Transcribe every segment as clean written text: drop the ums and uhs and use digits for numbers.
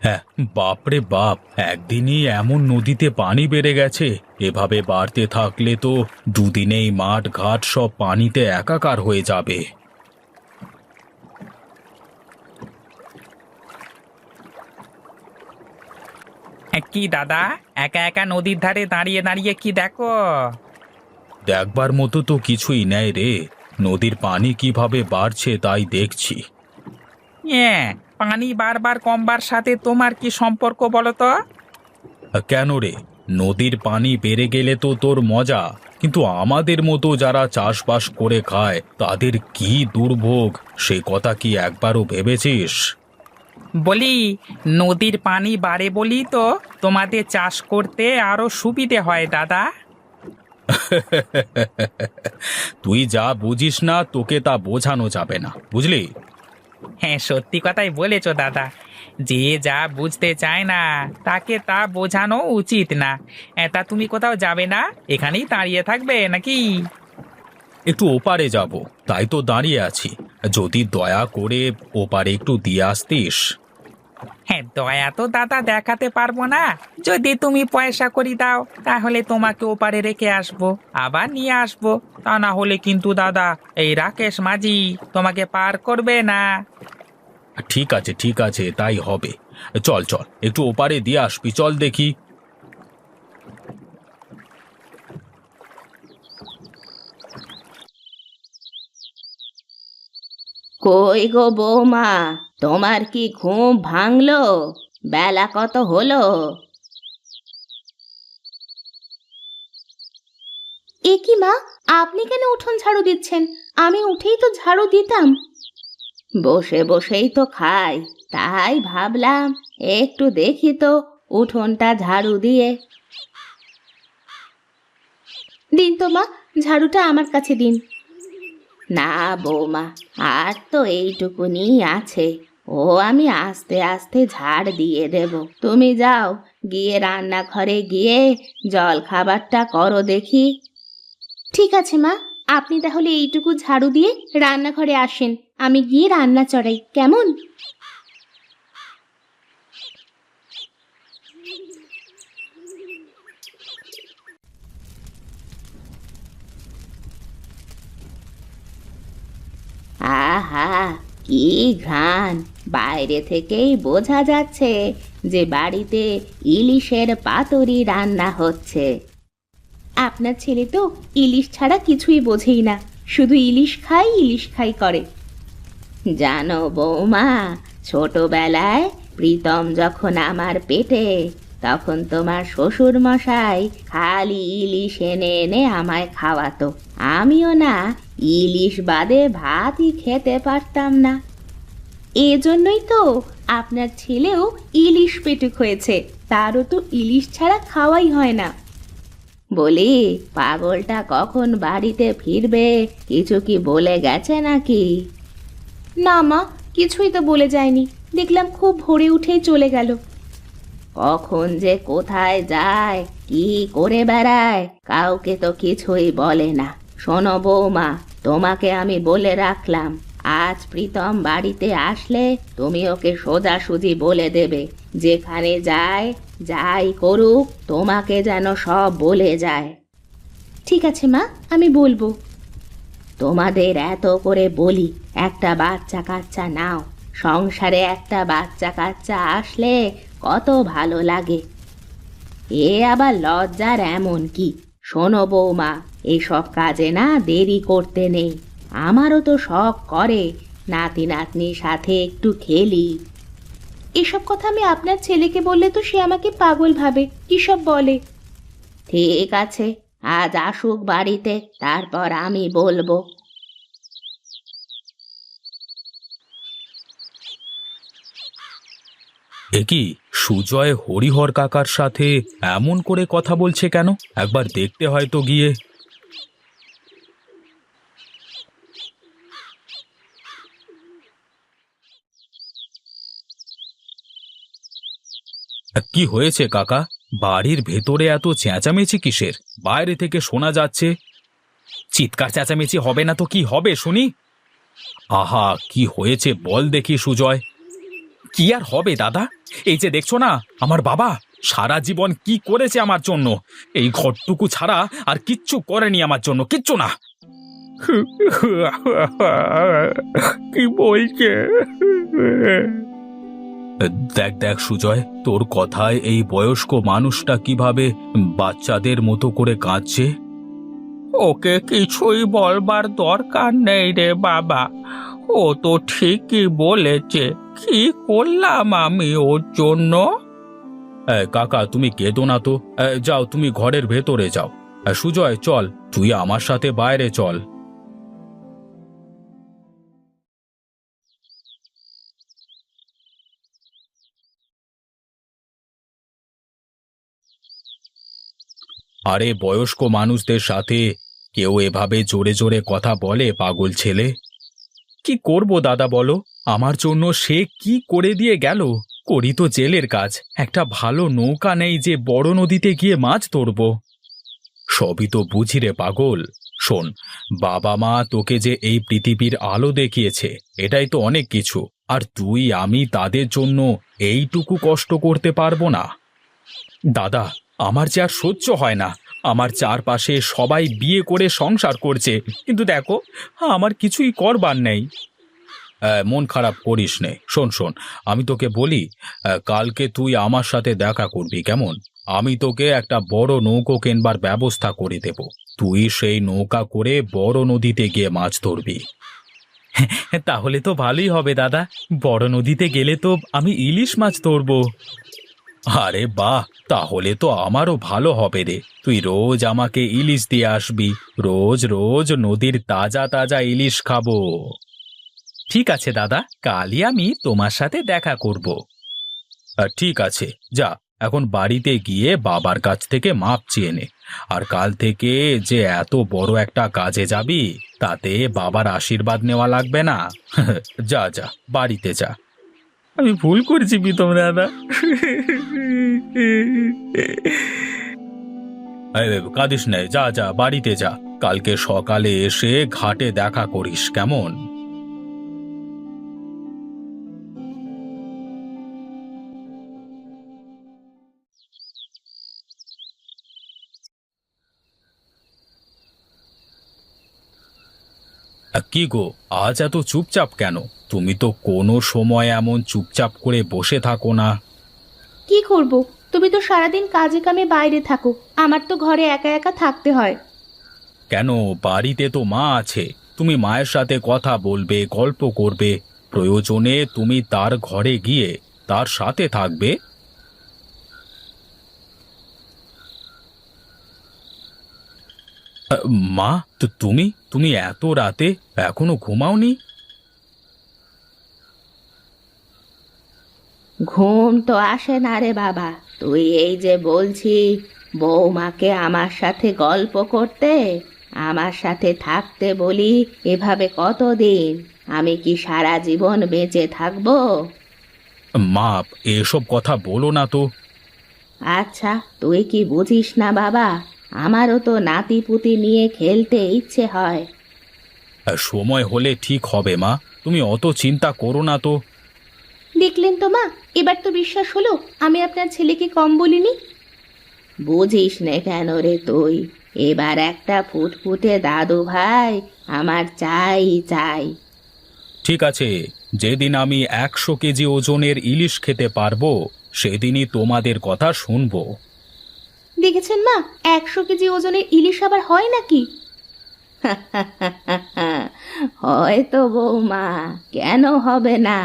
হ্যাঁ, বাপরে বাপ, একদিনই এমন নদীতে পানি বেড়ে গেছে। এভাবে বাড়তে থাকলে তো দুদিনেই মাঠ ঘাট সব পানিতে একাকার হয়ে যাবে। কি দাদা, একা একা নদীর ধারে দাঁড়িয়ে দাঁড়িয়ে কি দেখো? দেখবার মতো তো কিছুই নেই রে। নদীর পানি কিভাবে বাড়ছে তাই দেখছি। হ্যাঁ, পানি বারবার কমবার সাথে তোমার কি সম্পর্ক বলো তো? কেন রে? নদীর পানি বেড়ে গেলে তো তোর মজা, কিন্তু আমাদের মতো যারা চাষবাস করে খায় তাদের কি দুর্ভোগ, সে কথা কি একবারও ভেবেছিস? বলি, নদীর পানি বাড়ে বলি তো তোমাদের চাষ করতে আরো সুবিধে হয় দাদা। তুই যা বুঝিস না তোকে তা বোঝানো যাবে না, বুঝলি? হ্যাঁ, সত্যি কথাই বলেছো দাদা। যে যা বুঝতে চায় না তাকে তা বোঝানো উচিত না। তা তুমি কোথাও যাবে না? এখানেই দাঁড়িয়ে থাকবে নাকি? একটু ওপারে যাব, তাই তো দাঁড়িয়ে আছি। যদি দয়া করে ওপারে একটু দিয়ে আসতিস। হ্যাঁ, দয়া তো দাদা দেখাতে পারবো না। যদি তুমি পয়সা করি দাও তাহলে তোমাকে ওপারে রেখে আসবো, আবার নিয়ে আসবো। তা না হলে কিন্তু দাদা, এই রাকেশ মাঝি তোমাকে পার করবে না। ঠিক আছে ঠিক আছে, তাই হবে। চল চল, একটু ওপারে দিয়ে আসবি, চল দেখি। কই গো বৌমা, তোমার কি ঘুম ভাঙলো? বেলা কত হলো? এ কি মা, আপনি কেন উঠোন ঝাড়ু দিচ্ছেন? আমি উঠেই তো ঝাড়ু দিতাম। বসে বসেই তো খাই, তাই ভাবলাম একটু দেখি তো উঠোনটা ঝাড়ু দিয়ে। দিন তো মা, ঝাড়ুটা আমার কাছে দিন। না বৌমা, আর তো এইটুকুনি আছে, ও আমি আস্তে আস্তে ঝাড় দিয়ে দেব। তুমি যাও, গিয়ে রান্নাঘরে গিয়ে জল খাবারটা করো দেখি। ঠিক আছে মা, আপনি তাহলে এইটুকু ঝাড়ু দিয়ে রান্নাঘরে আসেন, আমি গিয়ে রান্না চড়াই, কেমন? আহা, কি ঘ্রাণ! বাইরে থেকেই বোঝা যাচ্ছে যে বাড়িতে ইলিশের পাতুরি রান্না হচ্ছে। আপনার ছেলে তো ইলিশ ছাড়া কিছুই বোঝেই না, শুধু ইলিশ খাই করে। জানো বৌমা, ছোটবেলায় প্রীতম যখন আমার পেটে, তখন তোমার শ্বশুর মশাই খালি ইলিশ এনে এনে আমায় খাওয়াতো। আমিও না ইলিশ বাদে ভাতই খেতে পারতাম না। এজন্যই তো আপনার ছেলেও ইলিশ পেটুক হয়েছে, তারও তো ইলিশ ছাড়া খাওয়াই হয় না। বলি, পাগলটা কখন বাড়িতে ফিরবে, কিছু কি বলে গেছে নাকি? না মা, কিছুই তো বলে যায়নি, দেখলাম খুব ভোরে উঠেই চলে গেল। কখন যে কোথায় যায়, কি করে বেড়ায়, কাউকে তো কিছুই বলে না। শোনো বৌমা, তোমাকে আমি বলে রাখলাম, আজ প্রীতম বাড়িতে আসলে তুমি ওকে সোজাসুজি বলে দেবে, যেখানে যায় যাই করুক তোমাকে যেন সব বলে যায়। ঠিক আছে মা, আমি বলবো। তোমাদের এত করে বলি একটা বাচ্চা কাচ্চা নাও, সংসারে একটা বাচ্চা কাচ্চা আসলে কত ভালো লাগে। এ আবার লজ্জার এমন কি? শোনো বৌমা, এসব কাজে না দেরি করতে নেই। আমারও তো শখ করে নাতি নাতনির সাথে একটু খেলি। এসব কথা আমি আপনার ছেলেকে বললে তো সে আমাকে পাগল ভাবে, কি সব বলে। ঠিক আছে, আজ আসুক বাড়িতে, তারপর আমি বলবো। এ কি, সুজয় হরিহর কাকার সাথে এমন করে কথা বলছে কেন? একবার দেখতে হয় তো গিয়ে। কি হয়েছে কাকা? বাড়ির ভেতরে এত চেঁচামেচি কিসের? বাইরে থেকে শোনা যাচ্ছে। চিৎকার চেঁচামেচি হবে না তো কি হবে শুনি? আহা, কি হয়েছে বল দেখি সুজয়। কি আর হবে দাদা, এই যে দেখছো না আমার বাবা সারা জীবন কি করেছে আমার জন্য, এই ঘরটুকু ছাড়া আর কিচ্ছু করেনি আমার জন্য, কিচ্ছু না। কি বলছে? দেখ দেখ সুজয়, তোর কথায় এই বয়স্ক মানুষটা কিভাবে বাচ্চাদের মতো করে কাঁদছে। ওকে কিছুই বলবার দরকার নেই রে বাবা, ও তো ঠিকই বলেছে। কি করলাম আমি ওর জন্য? কাকা তুমি কেঁদো না তো, যাও তুমি ঘরের ভেতরে যাও। সুজয় চল, তুই আমার সাথে বাইরে চল। আরে বয়স্ক মানুষদের সাথে কেউ এভাবে জোরে জোরে কথা বলে পাগল ছেলে? কি করব দাদা বলো, আমার জন্য সে কি করে দিয়ে গেল। করি তো জেলের কাজ, একটা ভালো নৌকা নেই যে বড় নদীতে গিয়ে মাছ ধরব। সবই তো বুঝি রে পাগল। শোন, বাবা মা তোকে যে এই পৃথিবীর আলো দেখিয়েছে এটাই তো অনেক কিছু, আর তুই আমি তাদের জন্য এইটুকু কষ্ট করতে পারবো না? দাদা, আমার যে আর সহ্য হয় না। আমার চারপাশে সবাই বিয়ে করে সংসার করছে, কিন্তু দেখো আমার কিছুই করবার নেই। মন খারাপ করিস নে, শোন শোন, আমি তোকে বলি, কালকে তুই আমার সাথে দেখা করবি কেমন? আমি তোকে একটা বড় নৌকো কেনবার ব্যবস্থা করে দেব। তুই সেই নৌকা করে বড় নদীতে গিয়ে মাছ ধরবি। তাহলে তো ভালোই হবে দাদা, বড় নদীতে গেলে তো আমি ইলিশ মাছ ধরবো। আরে বাহ, তাহলে তো আমারও ভালো হবে রে। তুই রোজ আমাকে ইলিশ দিয়ে আসবি, রোজ রোজ নদীর তাজা তাজা ইলিশ খাবো। ঠিক আছে দাদা, কালই আমি তোমার সাথে দেখা করব। ঠিক আছে, যা এখন বাড়িতে গিয়ে বাবার কাছ থেকে মাপ চেয়ে নে। আর কাল থেকে যে এত বড় একটা কাজে যাবি, তাতে বাবার আশীর্বাদ নেওয়া লাগবে না। যা যা, বাড়িতে যা। আমি ভুল করেছি প্রীতম দাদা। কাঁদিস নাই, যা যা বাড়িতে যা। কালকে সকালে এসে ঘাটে দেখা করিস কেমন? কি গো, আজ এত চুপচাপ কেন? তুমি তো কোনো সময় এমন চুপচাপ করে বসে থাকো না। কি করব? তুমি তো সারাদিন কাজে কামে বাইরে থাকো, আমার তো ঘরে একা একা থাকতে হয়। কেন, বাড়িতে তো মা আছে, তুমি মায়ের সাথে কথা বলবে, গল্প করবে, প্রয়োজনে তুমি তার ঘরে গিয়ে তার সাথে থাকবে। মা, তো তুমি তুমি এত রাতে এখনো ঘুমাওনি? ঘুম তো আসে না রে বাবা। তুই এই যে বলছি বৌমাকে আমার সাথে গল্প করতে, আমার সাথে থাকতে বলি, এভাবে কতদিন? আমি কি সারা জীবন বেঁচে থাকবো? মা, এসব কথা বলো না তো। আচ্ছা, তুই কি বুঝিস না বাবা? আমারও তো নাতি পুতি নিয়ে খেলতে ইচ্ছে হয়। সময় হলে ঠিক হবে মা, তুমি অত চিন্তা করো না তো। দেখলেন তো মা, এবার তো বিশ্বাস হলো আমি আপনার ছেলেকে কম বলিনি। বুঝিস নে কেন রে তুই? এবার একটা ফুটফুটে দাদু ভাই আমার চাই চাই। ঠিক আছে, যেদিন আমি 100 কেজি ওজনের ইলিশ খেতে পারবো সেদিনই তোমাদের কথা শুনবো। দেখেছেন মা, 100 কেজি ওজনের ইলিশ আবার হয় নাকি? হয়তো বৌমা, কেন হবে না?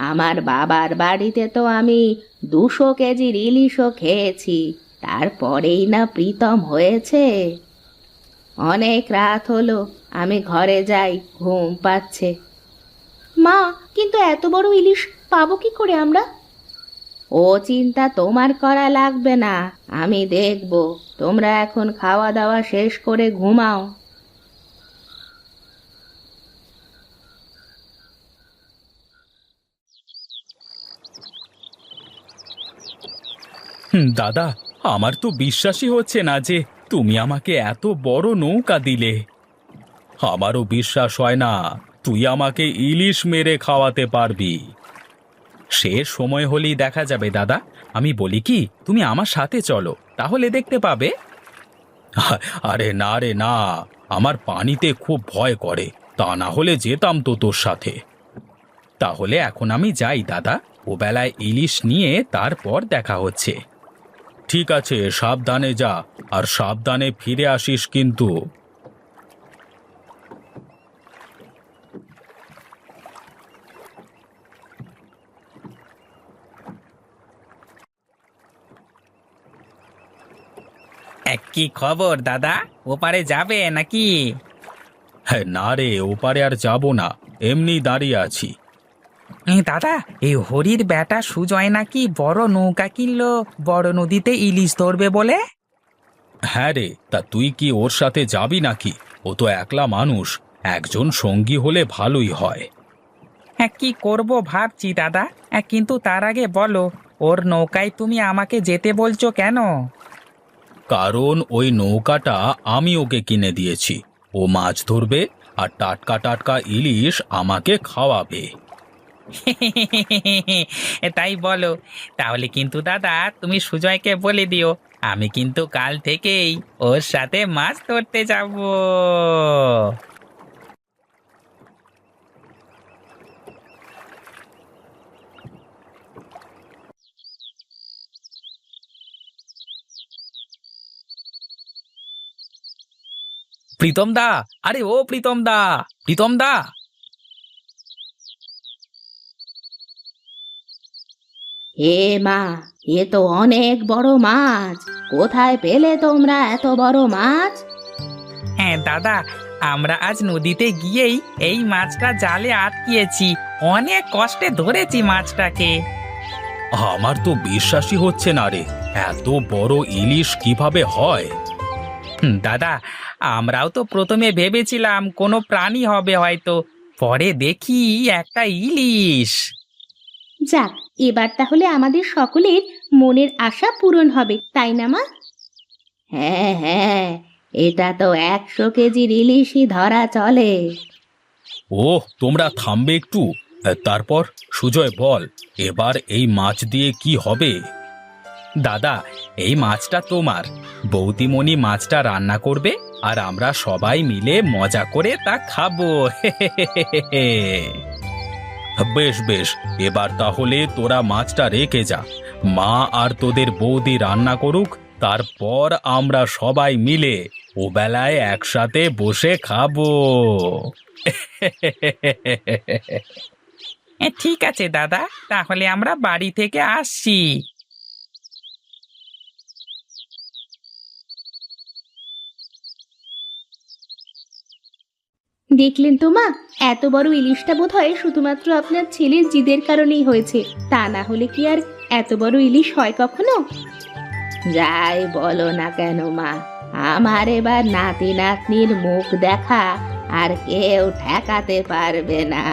আমার বাবার বাড়িতে তো আমি 200 কেজির ইলিশও খেয়েছি, তারপরেই না প্রীতম হয়েছে। অনেক রাত হলো, আমি ঘরে যাই, ঘুম পাচ্ছে। মা, কিন্তু এত বড় ইলিশ পাবো কি করে আমরা? ও চিন্তা তোমার করা লাগবে না, আমি দেখব। তোমরা এখন খাওয়া দাওয়া শেষ করে ঘুমাও। দাদা, আমার তো বিশ্বাসই হচ্ছে না যে তুমি আমাকে এত বড় নৌকা দিলে। আমারও বিশ্বাস হয় না তুই আমাকে ইলিশ মেরে খাওয়াতে পারবি। সে সময় হলেই দেখা যাবে দাদা। আমি বলি কি, তুমি আমার সাথে চলো, তাহলে দেখতে পাবে। আরে না রে না, আমার পানিতে খুব ভয় করে, তা না হলে যেতাম তো তোর সাথে। তাহলে এখন আমি যাই দাদা, ও বেলায় ইলিশ নিয়ে তারপর দেখা হচ্ছে। ঠিক আছে, সাবধানে যা, আর সাবধানে ফিরে আসিস কিন্তু। কি খবর দাদা, ওপারে যাবে নাকি? হ্যাঁ না রে, ওপারে আর যাব না, এমনি দাঁড়িয়ে আছি। দাদা, এই হরির বেটা সুজয় নাকি বড় নৌকা কিনলো, বড় নদীতে ইলিশ ধরবে বলে। হ্যাঁ রে, তা তুই কি ওর সাথে যাবি নাকি? ও তো একলা মানুষ, একজন সঙ্গী হলে ভালোই হয়। কি করব ভাবছি দাদা, কিন্তু তার আগে বলো, ওর নৌকায় তুমি আমাকে যেতে বলছো কেন? কারণ ওই নৌকাটা আমি ওকে কিনে দিয়েছি। ও মাছ ধরবে আর টাটকা টাটকা ইলিশ আমাকে খাওয়াবে। তাই বলো, তাহলে কিন্তু দাদা তুমি সুজয়কে বলে দিও, আমি কিন্তু কাল থেকেই ওর সাথে মাছ ধরতে যাব। প্রীতম দা, আরে ও প্রীতম দা, প্রীতম দা। হে মা, এ তো অনেক বড় মাছ। কোথায় পেলে তোমরা এত বড় মাছ? হ্যাঁ দাদা, আমরা আজ নদীতে গিয়েই এই মাছটা জালে আটকিয়েছি, অনেক কষ্টে ধরেছি মাছটাকে। আমার তো বিশ্বাসই হচ্ছে না রে, এত বড় ইলিশ কিভাবে হয়? দাদা, আমরাও তো প্রথমে ভেবেছিলাম কোনো প্রাণী হবে হয়তো, পরে দেখি একটা ইলিশ। যাক, এবার তাহলে আমাদের সকলের মনের আশা পূরণ হবে, তাই না মা? হ্যাঁ হ্যাঁ, এটা তো 100 কেজির ইলিশই ধরা চলে। ওহ, তোমরা থামবে একটু। তারপর সুজয় বল, এবার এই মাছ দিয়ে কি হবে? দাদা, এই মাছটা তোমার, বৌদিমণি মাছটা রান্না করবে, আর আমরা সবাই মিলে মজা করে তা খাবো। বেশ বেশ, এবার তাহলে তোরা মাছটা রেখে যা, মা আর তোদের বৌদি রান্না করুক, তারপর আমরা সবাই মিলে ও বেলায় একসাথে বসে খাবো। ঠিক আছে দাদা, তাহলে আমরা বাড়ি থেকে আসছি। দেখলেন তো মা, এত বড় ইলিশটা বোধহয় শুধুমাত্র আপনার ছেলের জিদের কারণেই হয়েছে, তা না হলে কি আর এত বড় ইলিশ হয় কখনো? যাই বলো না কেন মা, আমার এবার নাতি নাতনির মুখ দেখা আর কেউ ঠেকাতে পারবে না।